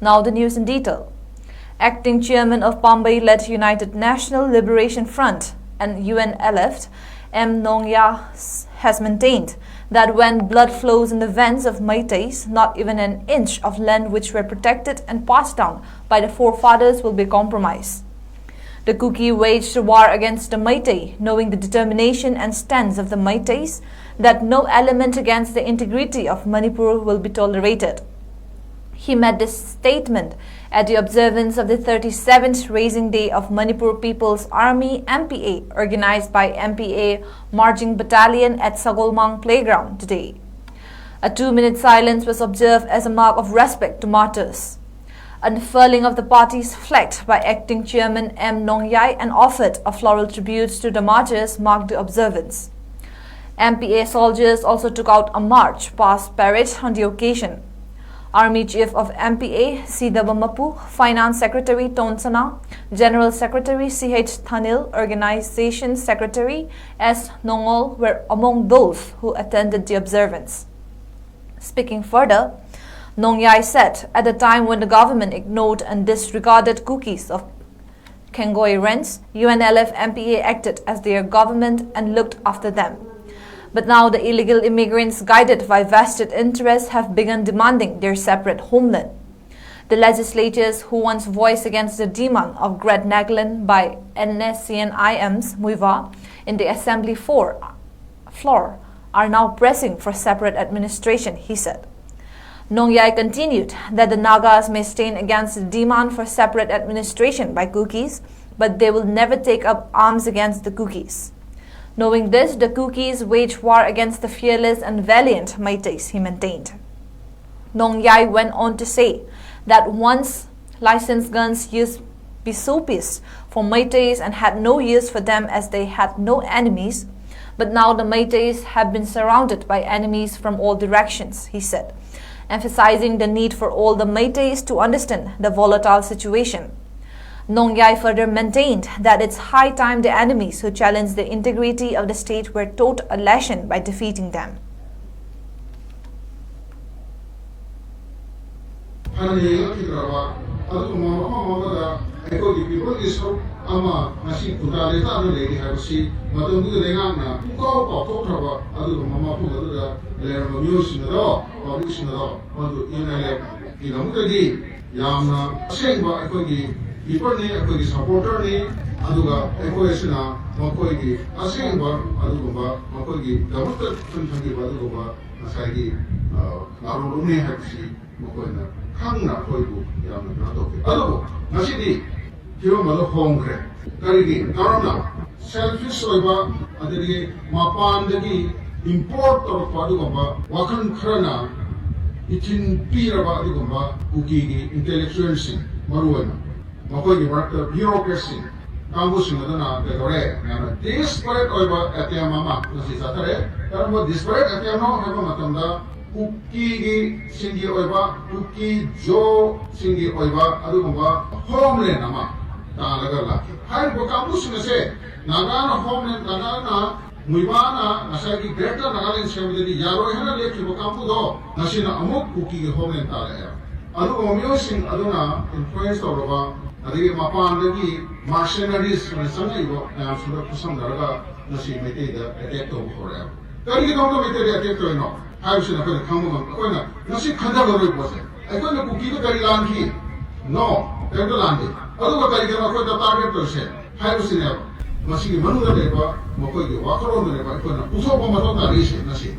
Now the news in detail. Acting chairman of Bombay-led United National Liberation Front and UNLF, 𝐸𝐷𝐁𝐈 has maintained that when blood flows in the veins of Meiteis, not even an inch of land which were protected and passed down by the forefathers will be compromised. The Kuki waged war against the Meitei, knowing the determination and stance of the Meiteis that no element against the integrity of Manipur will be tolerated. He made this statement at the observance of the 37th Raising Day of Manipur People's Army MPA, organized by MPA Marching Battalion at Sagolmang Playground today. A 2-minute silence was observed as a mark of respect to martyrs. Unfurling of the party's flag by acting chairman 𝐸𝐷𝐁𝐈 and offered a floral tribute to the martyrs marked the observance. MPA soldiers also took out a march past parade on the occasion. Army Chief of MPA 𝐶𝐷 Finance Secretary Tonsana, General Secretary 𝐶H Thanil, Organization Secretary S. Nongol were among those who attended the observance. Speaking further, 𝐷𝐁𝐈 said, at the time when the government ignored and disregarded cookies of Kengoi rents, UNLF MPA acted as their government and looked after them. But now the illegal immigrants, guided by vested interests, have begun demanding their separate homeland. The legislators who once voiced against the demand of Great Nagaland by NSCNIM's MUIVA in the Assembly floor are now pressing for separate administration, he said. 𝐷𝐁𝐈 continued that the Nagas may stand against the demand for separate administration by Kukis, but they will never take up arms against the Kukis. Knowing this, the Kukis wage war against the fearless and valiant Meiteis, he maintained. 𝐷𝐁𝐈 went on to say that once licensed guns used bisupis for Meiteis and had no use for them as they had no enemies, but now the Meiteis have been surrounded by enemies from all directions, he said, emphasizing the need for all the Meiteis to understand the volatile situation. 𝐷𝐁𝐈 further maintained that it's high time the enemies who challenged the integrity of the state were taught a lesson by defeating them. People ni ako supporter ni aduga ako esna makoigi asengba aduga makoigi damat tuntangi aduga masagi narumni haksi makoina khangna koibu yamna nato adugo nasidi hero malo hongre karigi karona selfish oiba adigi mapandagi import tor aduga wakan khrana itin piraba aduga ugi intellectuals maruana makoigi marta bureaucracy kambusin adana tetore na disparate oiba atm mama nasi satare tarmo disparate atm no haba matamda kuki singi oiba kuki jo singi oiba adugumba homeland nama ta lagala hai bo kambusin se nagana homeland nagana muibana nasagi greater nagaland assembly yaro hana lekhi bo kambu do nasina amuk kuki homeland ta la adu omyosin aduna influence orba adigi mapandagi mercenaries sanaibo na sura kusam daraga nasi mete da attack to hore karigi dong mete da attack to no hausin na ko kamu ko na nasi khanda garo bose ako na kuki ko kari lan ki no tendo lan de adu ko kari ko ko da target to se hausin na masi manu da deba mo ko ge wakaro da deba ko na puso ko ma to da ri se nasi